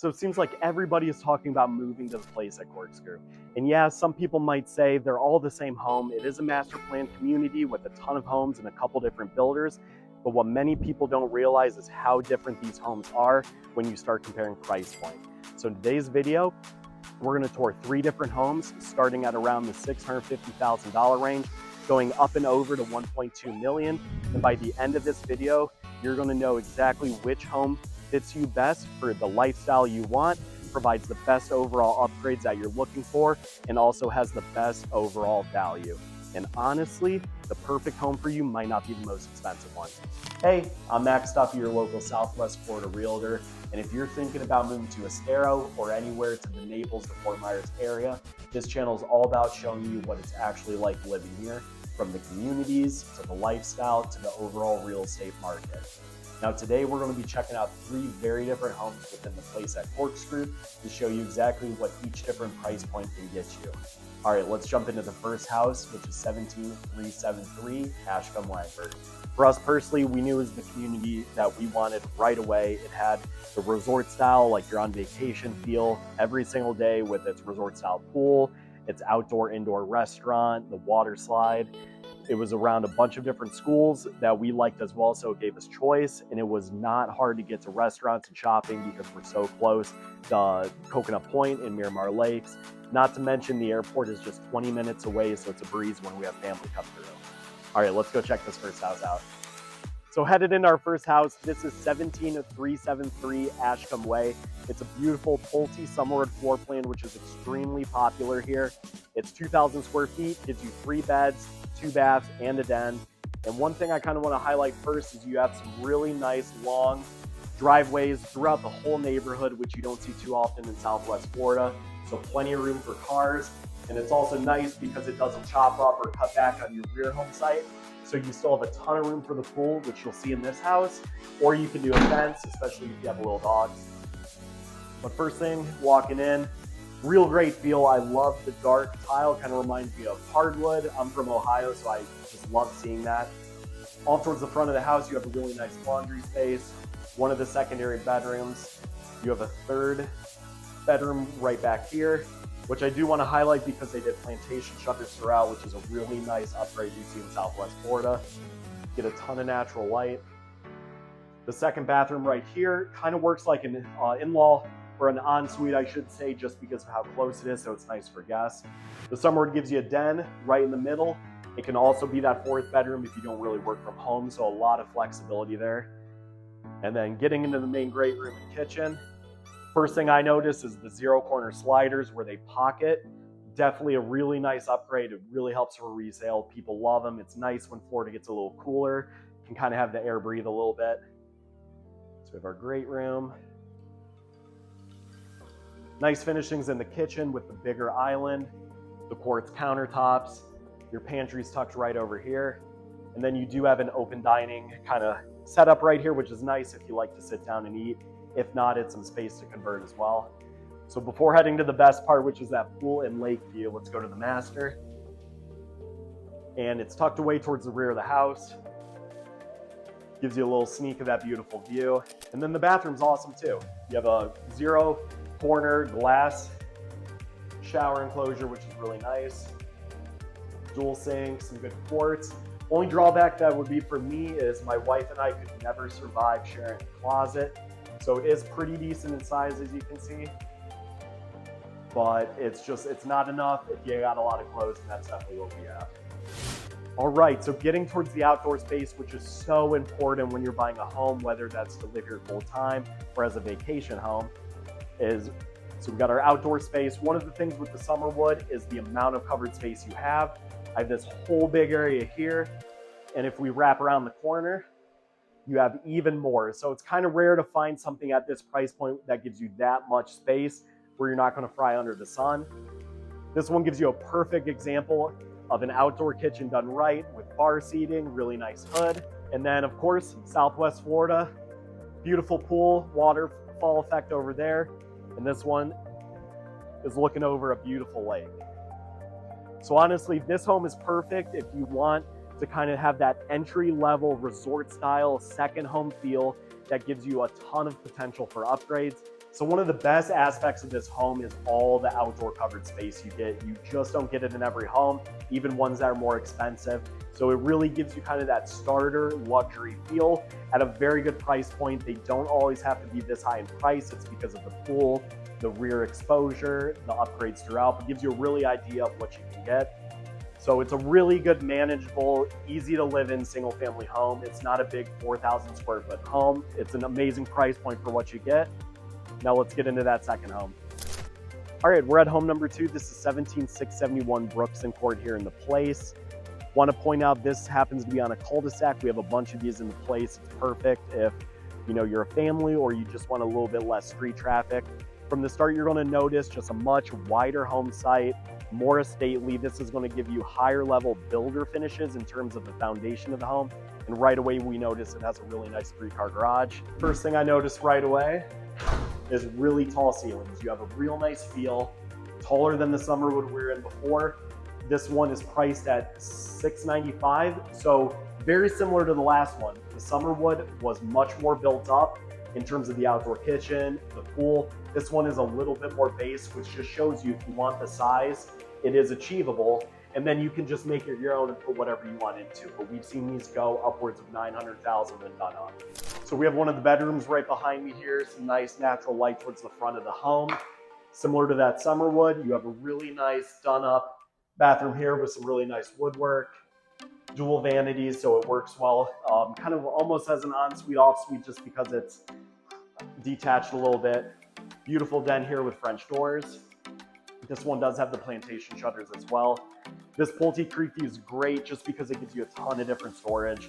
So it seems like everybody is talking about moving to the place at Corkscrew. And yeah, some people might say they're all the same home. It is a master plan community with a ton of homes and a couple different builders. But what many people don't realize is how different these homes are when you start comparing price point. So in today's video, we're going to tour 3 different homes starting at around the $650,000 range, going up and over to 1.2 million. And by the end of this video, you're going to know exactly which home fits you best for the lifestyle you want, provides the best overall upgrades that you're looking for, and also has the best overall value. And honestly, the perfect home for you might not be the most expensive one. Hey, I'm Duffy, your local Southwest Florida realtor. And if you're thinking about moving to Estero or anywhere to the Naples to Fort Myers area, this channel is all about showing you what it's actually like living here, from the communities to the lifestyle to the overall real estate market. Now today we're going to be checking out 3 very different homes within the place at Corkscrew to show you exactly what each different price point can get you. All right, let's jump into the first house, which is 17373 Ashcombe Way. For us personally, we knew it was the community that we wanted right away. It had the resort style, like you're on vacation feel every single day with its resort style pool, its outdoor indoor restaurant, the water slide. It was around a bunch of different schools that we liked as well, so it gave us choice, and it was not hard to get to restaurants and shopping because we're so close to Coconut Point and Miramar Lakes. Not to mention the airport is just 20 minutes away, so it's a breeze when we have family come through. All right, let's go check this first house out. So headed into our first house, this is 17373 Ashcombe Way. It's a beautiful Pulte Summerwood floor plan, which is extremely popular here. It's 2,000 square feet, gives you 3 beds, 2 baths, and a den. And one thing I kind of want to highlight first is you have some really nice long driveways throughout the whole neighborhood, which you don't see too often in Southwest Florida. So plenty of room for cars. And it's also nice because it doesn't chop up or cut back on your rear home site. So you still have a ton of room for the pool, which you'll see in this house, or you can do a fence, especially if you have little dogs. But first thing, walking in, real great feel. I love the dark tile, kind of reminds me of hardwood. I'm from Ohio, so I just love seeing that. Off towards the front of the house, you have a really nice laundry space, one of the secondary bedrooms. You have a 3rd bedroom right back here, which I do want to highlight because they did plantation shutters throughout, which is a really nice upgrade you see in Southwest Florida. Get a ton of natural light. The 2nd bathroom right here kind of works like an in-law or an ensuite, I should say, just because of how close it is, so it's nice for guests. The Summerwood gives you a den right in the middle. It can also be that 4th bedroom if you don't really work from home, so a lot of flexibility there. And then getting into the main great room and kitchen. First thing I noticed is the 0 corner sliders where they pocket. Definitely a really nice upgrade. It really helps for resale. People love them. It's nice when Florida gets a little cooler. You can kind of have the air breathe a little bit. So we have our great room. Nice finishings in the kitchen with the bigger island, the quartz countertops. Your pantry's tucked right over here. And then you do have an open dining kind of setup right here, which is nice if you like to sit down and eat. If not, it's some space to convert as well. So before heading to the best part, which is that pool and lake view, let's go to the master. And it's tucked away towards the rear of the house. Gives you a little sneak of that beautiful view. And then the bathroom's awesome too. You have a 0 corner glass shower enclosure, which is really nice. Dual sink, some good quartz. Only drawback that would be for me is my wife and I could never survive sharing a closet. So it is pretty decent in size, as you can see, but it's not enough if you got a lot of clothes, and that's definitely what we have. All right, so getting towards the outdoor space, which is so important when you're buying a home, whether that's to live here full time or as a vacation home, so we've got our outdoor space. One of the things with the Summerwood is the amount of covered space you have. I have this whole big area here, and if we wrap around the corner, you have even more. So it's kind of rare to find something at this price point that gives you that much space where you're not going to fry under the sun. This one gives you a perfect example of an outdoor kitchen done right with bar seating, really nice hood. And then of course, Southwest Florida, beautiful pool, waterfall effect over there. And this one is looking over a beautiful lake. So honestly, this home is perfect if you want to kind of have that entry-level resort style second home feel that gives you a ton of potential for upgrades. So one of the best aspects of this home is all the outdoor covered space you get. You just don't get it in every home, even ones that are more expensive. So it really gives you kind of that starter luxury feel at a very good price point. They don't always have to be this high in price. It's because of the pool, the rear exposure, the upgrades throughout. It gives you a really idea of what you can get. So it's a really good, manageable, easy to live in single family home. It's not a big 4,000 square foot home. It's an amazing price point for what you get. Now let's get into that second home. All right, we're at home number 2. This is 17671 Brookson Court here in the Place. Want to point out this happens to be on a cul-de-sac. We have a bunch of these in the Place. It's perfect if you're a family or you just want a little bit less street traffic. From the start, you're going to notice just a much wider home site, more stately. This is going to give you higher level builder finishes in terms of the foundation of the home. And right away, we notice it has a really nice 3-car garage. First thing I noticed right away is really tall ceilings. You have a real nice feel, taller than the Summerwood we were in before. This one is priced at $695, so very similar to the last one. The Summerwood was much more built up in terms of the outdoor kitchen, the pool. This one is a little bit more base, which just shows you if you want the size, it is achievable. And then you can just make it your own and put whatever you want into. But we've seen these go upwards of $900,000 when done up. So we have one of the bedrooms right behind me here. Some nice natural light towards the front of the home. Similar to that Summerwood, you have a really nice done up bathroom here with some really nice woodwork. Dual vanities, so it works well. Kind of almost as an ensuite offsuite just because it's detached a little bit. Beautiful den here with French doors. This one does have the plantation shutters as well. This Pulte Creekview is great just because it gives you a ton of different storage.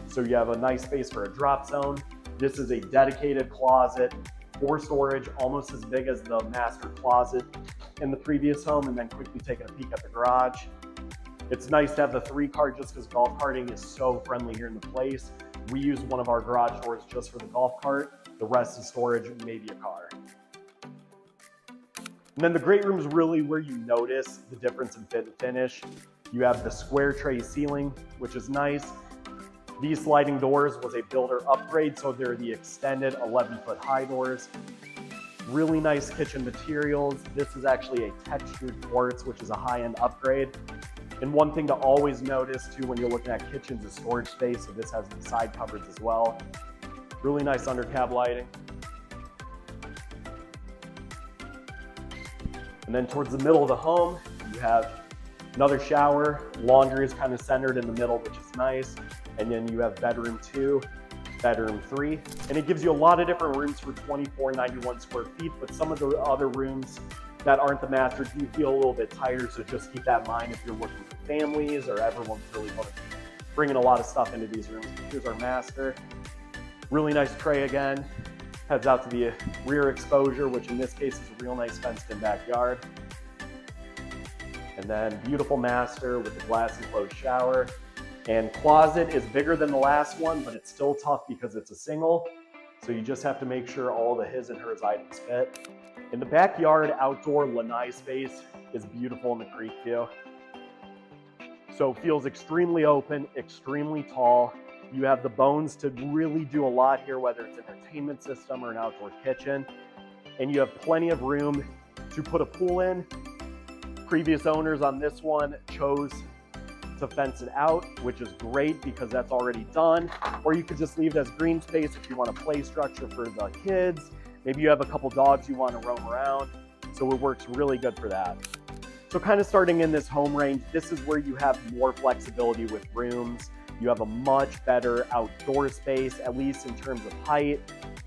So you have a nice space for a drop zone. This is a dedicated closet for storage, almost as big as the master closet in the previous home, and then quickly taking a peek at the garage. It's nice to have the 3-car just because golf carting is so friendly here in the Place. We use one of our garage doors just for the golf cart. The rest is storage, maybe a car. And then the great room is really where you notice the difference in fit and finish. You have the square tray ceiling, which is nice. These sliding doors was a builder upgrade, so they're the extended 11-foot high doors. Really nice kitchen materials. This is actually a textured quartz, which is a high-end upgrade. And one thing to always notice too when you're looking at kitchens is storage space. So this has the side cupboards as well. Really nice under cab lighting. And then towards the middle of the home, you have another shower. Laundry is kind of centered in the middle, which is nice. And then you have bedroom 2, bedroom 3. And it gives you a lot of different rooms for 2491 square feet, but some of the other rooms that aren't the master do feel a little bit tighter, so just keep that in mind if you're looking for families or everyone's really going to be bringing a lot of stuff into these rooms. Here's our master. Really nice tray again. Heads out to the rear exposure, which in this case is a real nice fenced-in backyard. And then beautiful master with the glass enclosed shower. And closet is bigger than the last one, but it's still tough because it's a single. So you just have to make sure all the his and hers items fit. In the backyard, outdoor lanai space is beautiful in the Creekview. So it feels extremely open, extremely tall. You have the bones to really do a lot here, whether it's an entertainment system or an outdoor kitchen. And you have plenty of room to put a pool in. Previous owners on this one chose to fence it out, which is great because that's already done. Or you could just leave it as green space if you want a play structure for the kids. Maybe you have a couple dogs you want to roam around. So it works really good for that. So kind of starting in this home range, this is where you have more flexibility with rooms. You have a much better outdoor space, at least in terms of height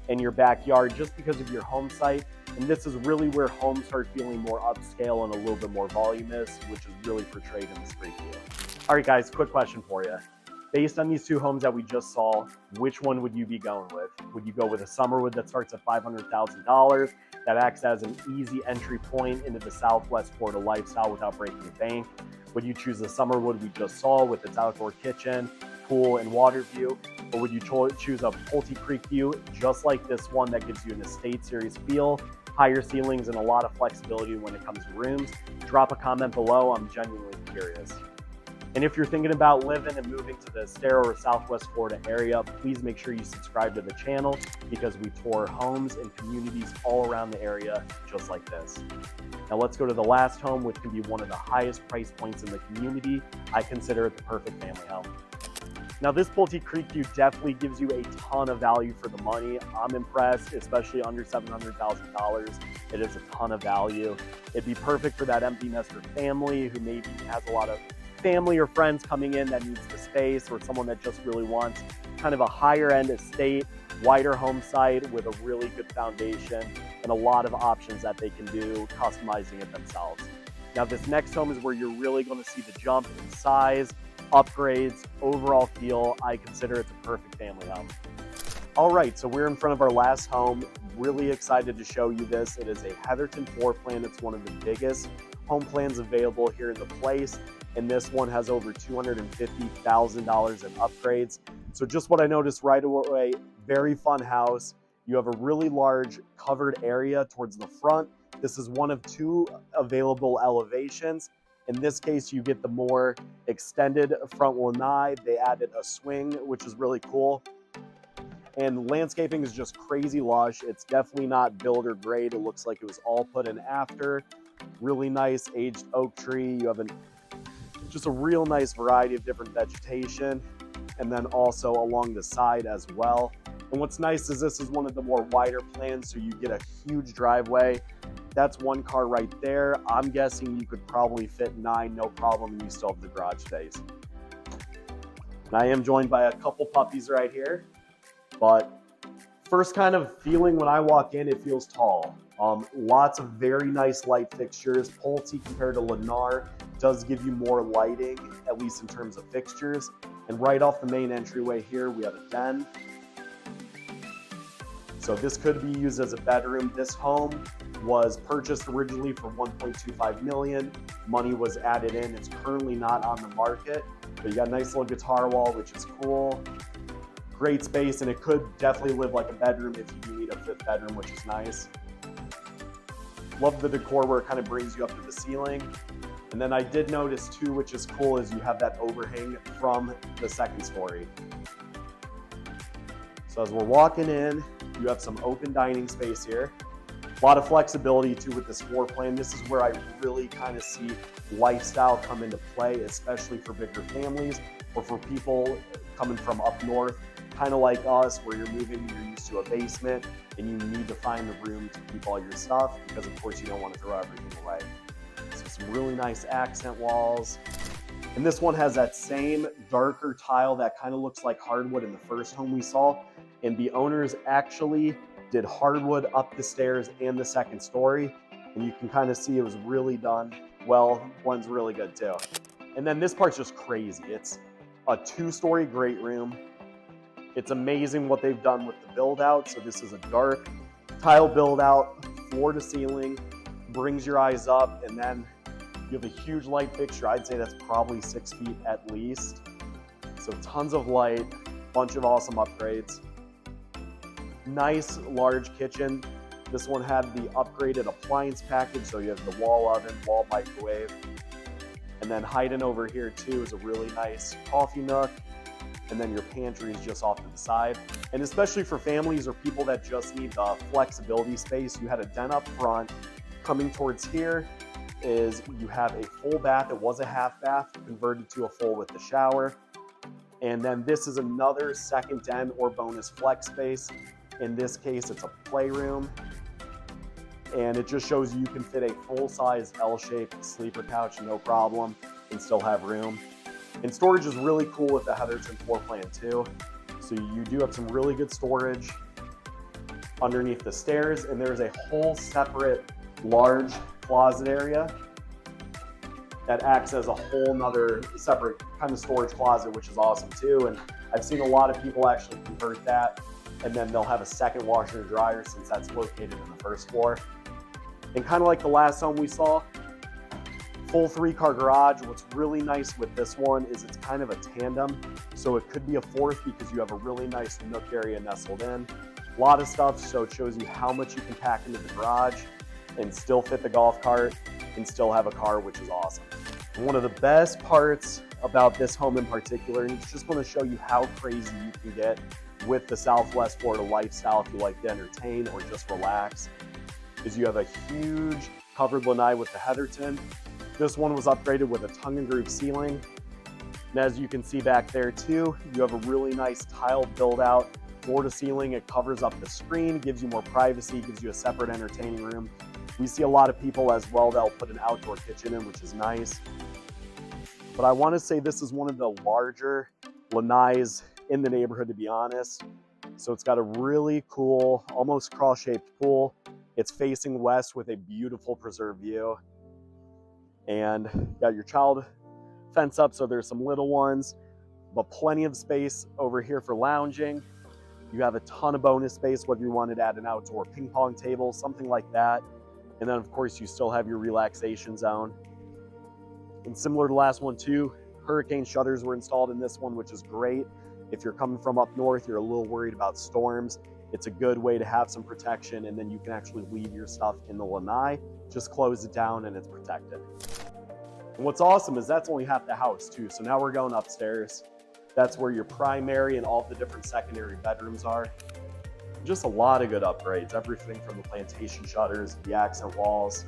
and your backyard, just because of your home site. And this is really where homes start feeling more upscale and a little bit more voluminous, which is really portrayed in this Creekview. All right, guys, quick question for you. Based on these 2 homes that we just saw, which one would you be going with? Would you go with a Summerwood that starts at $500,000, that acts as an easy entry point into the Southwest Florida lifestyle without breaking the bank? Would you choose the Summerwood we just saw with its outdoor kitchen, pool, and water view? Or would you choose a Pulte Creekview just like this one that gives you an estate series feel, higher ceilings, and a lot of flexibility when it comes to rooms? Drop a comment below. I'm genuinely curious. And if you're thinking about living and moving to the Estero or Southwest Florida area, please make sure you subscribe to the channel because we tour homes and communities all around the area just like this. Now let's go to the last home, which can be one of the highest price points in the community. I consider it the perfect family home. Now this Pulte Creekview definitely gives you a ton of value for the money. I'm impressed, especially under $700,000. It is a ton of value. It'd be perfect for that empty nester family who maybe has a lot of family or friends coming in that needs the space, or someone that just really wants kind of a higher end estate, wider home site with a really good foundation and a lot of options that they can do customizing it themselves. Now this next home is where you're really going to see the jump in size, upgrades, overall feel. I consider it the perfect family home. All right, so we're in front of our last home. Really excited to show you this. It is a Heatherton floor plan. It's one of the biggest home plans available here in the place. And this one has over $250,000 in upgrades. So just what I noticed right away, very fun house. You have a really large covered area towards the front. This is one of 2 available elevations. In this case, you get the more extended front lanai. They added a swing, which is really cool. And landscaping is just crazy lush. It's definitely not builder grade. It looks like it was all put in after. Really nice aged oak tree. You have just a real nice variety of different vegetation, and then also along the side as well. And what's nice is this is one of the more wider plans, so you get a huge driveway. That's 1 car right there. I'm guessing you could probably fit 9, no problem, and you still have the garage space. And I am joined by a couple puppies right here, but first kind of feeling when I walk in, it feels tall. Lots of very nice light fixtures. Pulte compared to Lennar does give you more lighting, at least in terms of fixtures. And right off the main entryway here, we have a den. So this could be used as a bedroom. This home was purchased originally for $1.25 million. Money was added in. It's currently not on the market, but you got a nice little guitar wall, which is cool. Great space, and it could definitely live like a bedroom if you do need a 5th bedroom, which is nice. Love the decor where it kind of brings you up to the ceiling. And then I did notice too, which is cool, is you have that overhang from the 2nd story. So as we're walking in, you have some open dining space here. A lot of flexibility too with this floor plan. This is where I really kind of see lifestyle come into play, especially for bigger families or for people coming from up north, kind of like us, where you're moving, you're used to a basement and you need to find the room to keep all your stuff because of course you don't want to throw everything away. So some really nice accent walls. And this one has that same darker tile that kind of looks like hardwood in the first home we saw. And the owners actually did hardwood up the stairs and the 2nd story. And you can kind of see it was really done well. One's really good too. And then this part's just crazy. It's a 2-story great room. It's amazing what they've done with the build out. So this is a dark tile build out, floor to ceiling, brings your eyes up, and then you have a huge light fixture. I'd say that's probably 6 feet at least. So tons of light, bunch of awesome upgrades. Nice large kitchen. This one had the upgraded appliance package, so you have the wall oven, wall microwave. And then hiding over here too is a really nice coffee nook. And then your pantry is just off to the side. And especially for families or people that just need the flexibility space, you had a den up front. Coming towards here is you have a full bath. It was a half bath, converted to a full with the shower. And then this is another 2nd den or bonus flex space. In this case, it's a playroom. And it just shows you can fit a full-size L-shaped sleeper couch, no problem, and still have room. And storage is really cool with the Heatherton floor plan too. So you do have some really good storage underneath the stairs, and there's a whole separate large closet area that acts as a whole nother separate kind of storage closet, which is awesome too. And I've seen a lot of people actually convert that, and then they'll have a 2nd washer and dryer since that's located in the 1st floor. And kind of like the last home we saw, full 3-car garage. What's really nice with this one is it's kind of a tandem, so it could be a 4th because you have a really nice nook area nestled in. A lot of stuff, so it shows you how much you can pack into the garage and still fit the golf cart and still have a car, which is awesome. And one of the best parts about this home in particular, and it's just going to show you how crazy you can get with the Southwest Florida lifestyle if you like to entertain or just relax, is you have a huge covered lanai with the Heatherton. This one was upgraded with a tongue and groove ceiling. And as you can see back there too, you have a really nice tile build out, floor to ceiling. It covers up the screen, gives you more privacy, gives you a separate entertaining room. We see a lot of people as well that'll put an outdoor kitchen in, which is nice. But I want to say this is one of the larger lanais in the neighborhood, to be honest. So it's got a really cool, almost cross-shaped pool. It's facing west with a beautiful preserved view. And you got your child fence up, so there's some little ones, but plenty of space over here for lounging. You have a ton of bonus space, whether you wanted to add an outdoor ping pong table, something like that. And then of course you still have your relaxation zone. And similar to the last one too, hurricane shutters were installed in this one, which is great. If you're coming from up north, you're a little worried about storms, it's a good way to have some protection, and then you can actually leave your stuff in the lanai, just close it down and it's protected. And what's awesome is that's only half the house too. So now we're going upstairs. That's where your primary and all the different secondary bedrooms are. Just a lot of good upgrades, everything from the plantation shutters, the accent walls.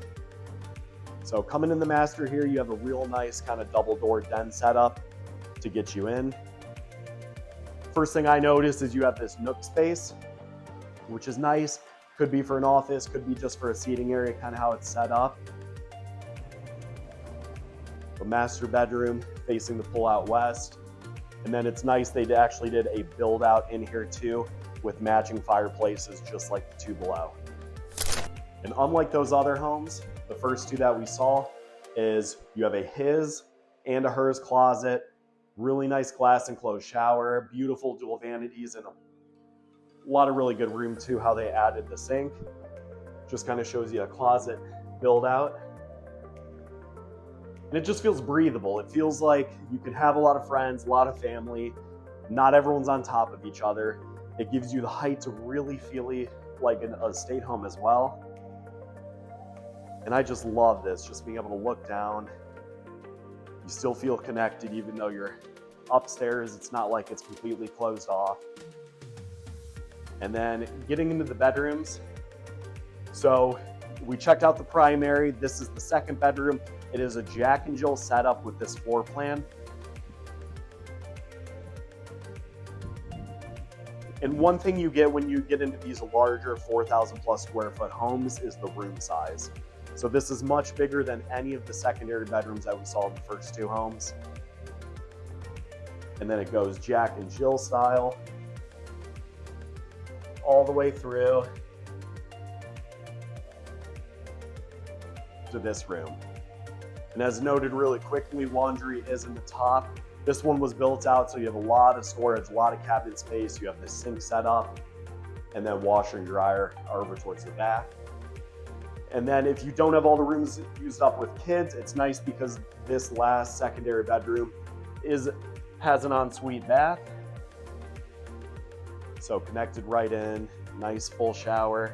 So coming in the master here, you have a real nice kind of double door den setup to get you in. First thing I noticed is you have this nook space, which is nice. Could be for an office, could be just for a seating area, kind of how it's set up. The master bedroom facing the pool out west. And then it's nice they actually did a build out in here too with matching fireplaces just like the two below. And unlike those other homes, the first two that we saw is you have a his and a hers closet, really nice glass enclosed shower, beautiful dual vanities, and a lot of really good room too, how they added the sink. Just kind of shows you a closet build out. And it just feels breathable. It feels like you can have a lot of friends, a lot of family. Not everyone's on top of each other. It gives you the height to really feel like an estate home as well. And I just love this, just being able to look down. You still feel connected even though you're upstairs. It's not like it's completely closed off. And then getting into the bedrooms. So we checked out the primary. This is the second bedroom. It is a Jack and Jill setup with this floor plan. And one thing you get when you get into these larger 4,000 plus square foot homes is the room size. So this is much bigger than any of the secondary bedrooms that we saw in the first two homes. And then it goes Jack and Jill style all the way through to this room. And as noted really quickly, laundry is in the top. This one was built out, so you have a lot of storage, a lot of cabinet space. You have the sink set up, and then washer and dryer are over towards the back. And then if you don't have all the rooms used up with kids, it's nice because this last secondary bedroom has an ensuite bath. So connected right in, nice full shower,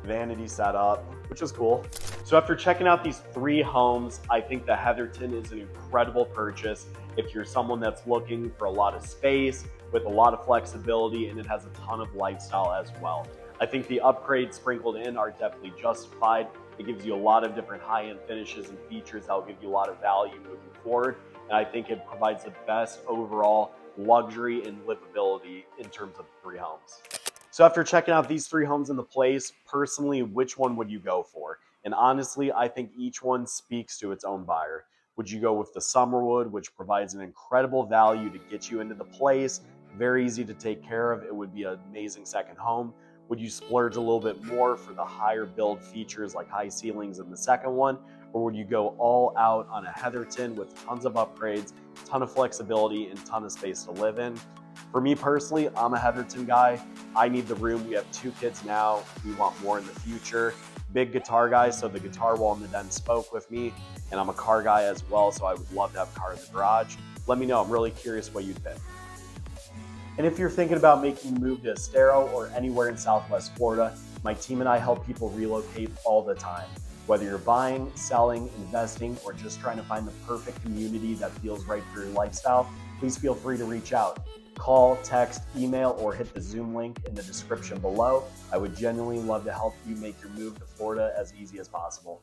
vanity setup, which is cool. So after checking out these three homes, I think the Heatherton is an incredible purchase if you're someone that's looking for a lot of space with a lot of flexibility, and it has a ton of lifestyle as well. I think the upgrades sprinkled in are definitely justified. It gives you a lot of different high-end finishes and features that will give you a lot of value moving forward. And I think it provides the best overall luxury and livability in terms of the three homes. So after checking out these three homes in the place, personally, which one would you go for? And honestly, I think each one speaks to its own buyer. Would you go with the Summerwood, which provides an incredible value to get you into the place, very easy to take care of, it would be an amazing second home? Would you splurge a little bit more for the higher build features like high ceilings in the second one? Or would you go all out on a Heatherton with tons of upgrades, ton of flexibility, and ton of space to live in? For me personally, I'm a Heatherton guy. I need the room. We have 2 kids now. We want more in the future. Big guitar guy, so the guitar wall in the den spoke with me. And I'm a car guy as well, so I would love to have a car in the garage. Let me know. I'm really curious what you'd pick. And if you're thinking about making a move to Estero or anywhere in Southwest Florida, my team and I help people relocate all the time. Whether you're buying, selling, investing, or just trying to find the perfect community that feels right for your lifestyle, please feel free to reach out. Call, text, email, or hit the Zoom link in the description below. I would genuinely love to help you make your move to Florida as easy as possible.